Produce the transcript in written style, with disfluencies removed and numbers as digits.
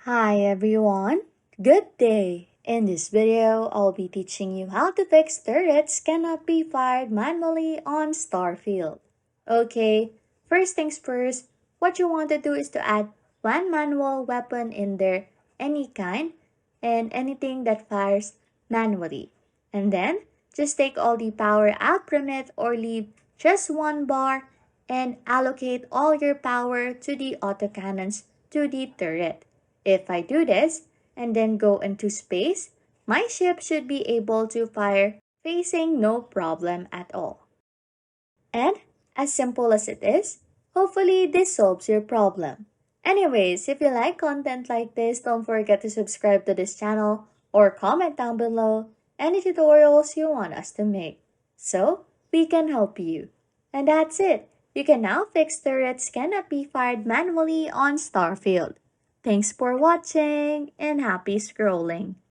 Hi everyone, good day! In this video, I'll be teaching you how to fix turrets cannot be fired manually on Starfield. Okay, first things first, what you want to do is to add one manual weapon in there, any kind, and anything that fires manually. And then, just take all the power out from it or leave just one bar and allocate all your power to the autocannons to the turret. If I do this and then go into space, my ship should be able to fire facing no problem at all. And as simple as it is, hopefully this solves your problem. Anyways, if you like content like this, don't forget to subscribe to this channel or comment down below any tutorials you want us to make, so we can help you. And that's it. You can now fix turrets cannot be fired manually on Starfield. Thanks for watching and happy scrolling.